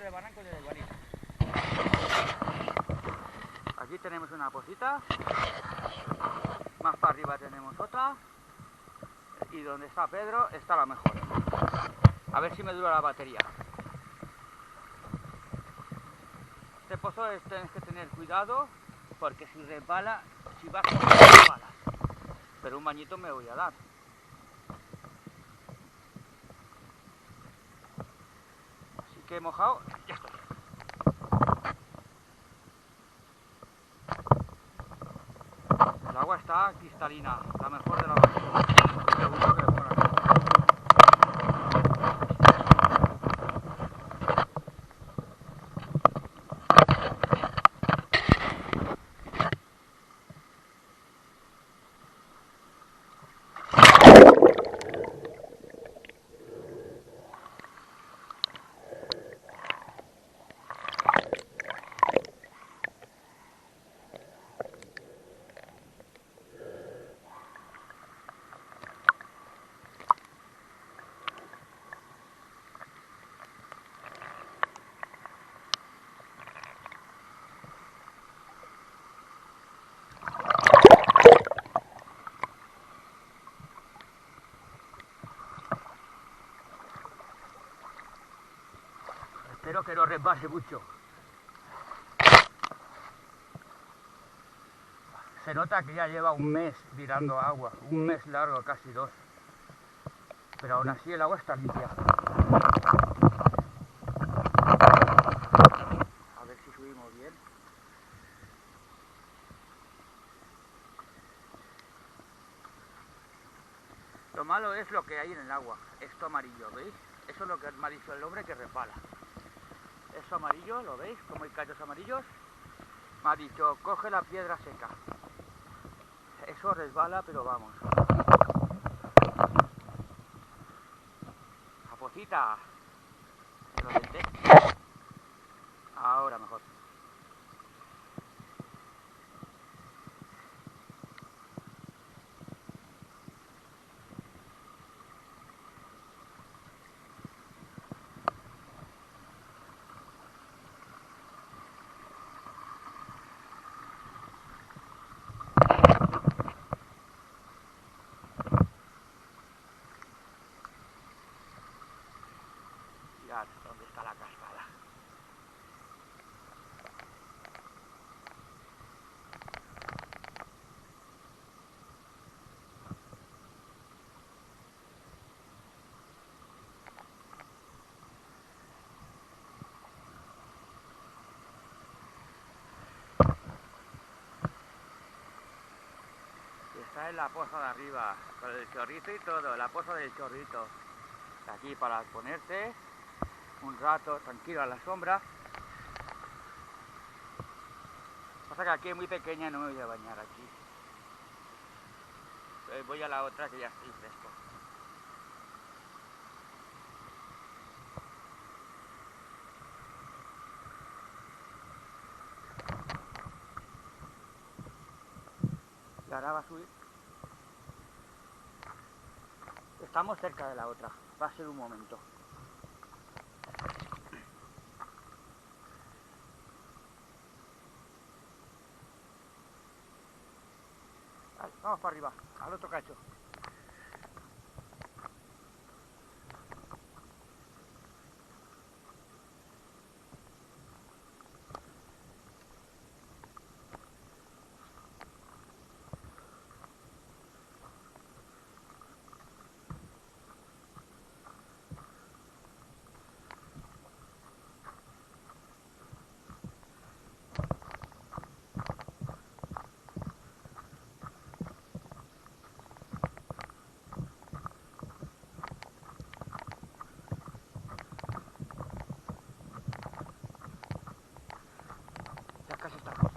de barranco de Guarín. Aquí tenemos una pocita, más para arriba tenemos otra, y donde está Pedro está la mejor. A ver si me dura la batería. Este pozo tienes que tener cuidado porque si resbala, si vas con resbalas. Pero un bañito me voy a dar. Así que he mojado, ya estoy. El agua está cristalina, la mejor de la bañera. Seguro que por aquí. Espero que no resbale mucho. Se nota que ya lleva un mes tirando agua, un mes largo, casi 2. Pero aún así el agua está limpia. A ver si subimos bien. Lo malo es lo que hay en el agua, esto amarillo, ¿veis? Eso es lo que me ha dicho el hombre que resbala. Eso amarillo, ¿lo veis? Como hay callos amarillos. Me ha dicho, coge la piedra seca. Eso resbala, pero vamos. La pocita. Lo denté. Ahora mejor. Mirad dónde está la cascada. Está en la poza de arriba, con el chorrito y todo, la poza del chorrito. Aquí para ponerte un rato tranquilo a la sombra. Pasa que aquí es muy pequeña y no me voy a bañar aquí. Voy a la otra que ya estoy fresco. Y ahora va a subir. Estamos cerca de la otra, va a ser un momento. Vale, vamos para arriba, al otro cacho. Ya casi estamos.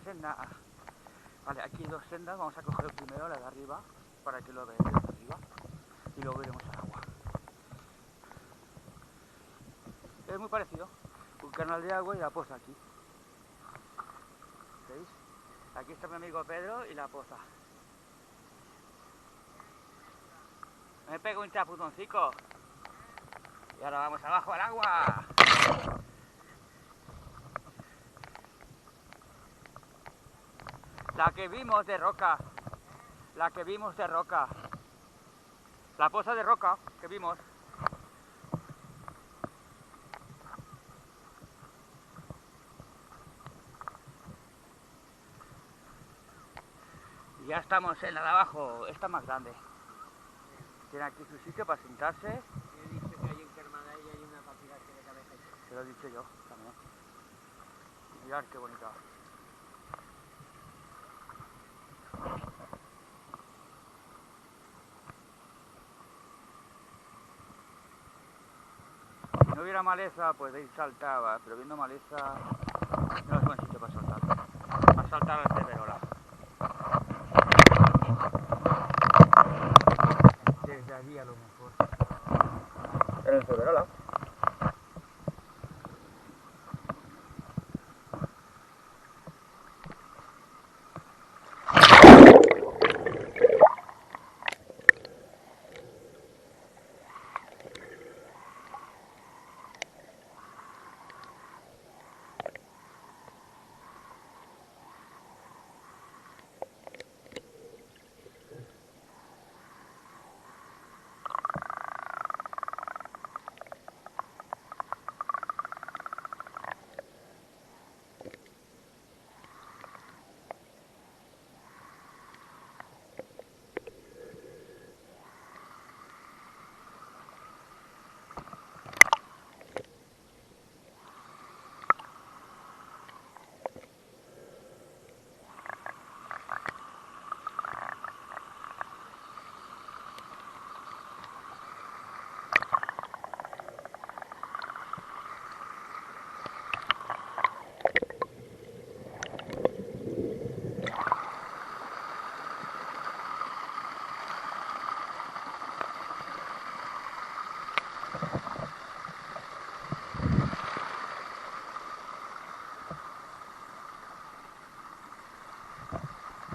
Senda. Vale, aquí hay dos sendas, vamos a coger primero la de arriba para que lo veáis desde arriba y luego iremos al agua. Es muy parecido, un canal de agua y la poza aquí. ¿Veis? Aquí está mi amigo Pedro y la poza. Me pego un chapuzoncico. Y ahora vamos abajo al agua. La que vimos de roca. La que vimos de roca. La poza de roca que vimos. Y ya estamos en la de abajo. Esta más grande. Tiene aquí su sitio para sentarse. He dicho que hay encarmada y hay una para tirarse de cabeza. Se lo he dicho yo también. Mirad qué bonita. Si no hubiera maleza, pues ahí saltaba, pero viendo maleza no es buen sitio para saltar. Para saltar al Cederola. Desde allí a lo mejor. En el Cederola.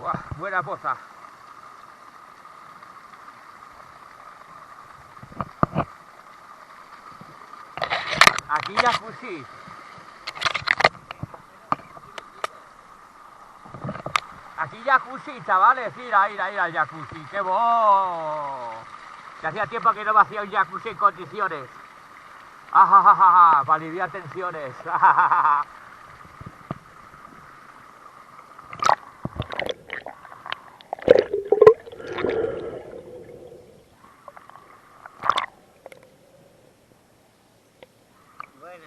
Buah, buena poza. Aquí jacuzzi. Aquí jacuzzi, chavales. Mira, mira, mira el jacuzzi. ¡Qué bo! Que hacía tiempo que no me hacía un jacuzzi en condiciones. ¡Ajajaja! Para aliviar tensiones. Bueno.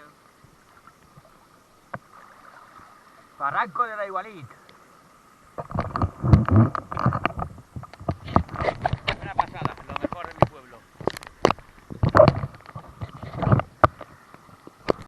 Barranco de la Igualit.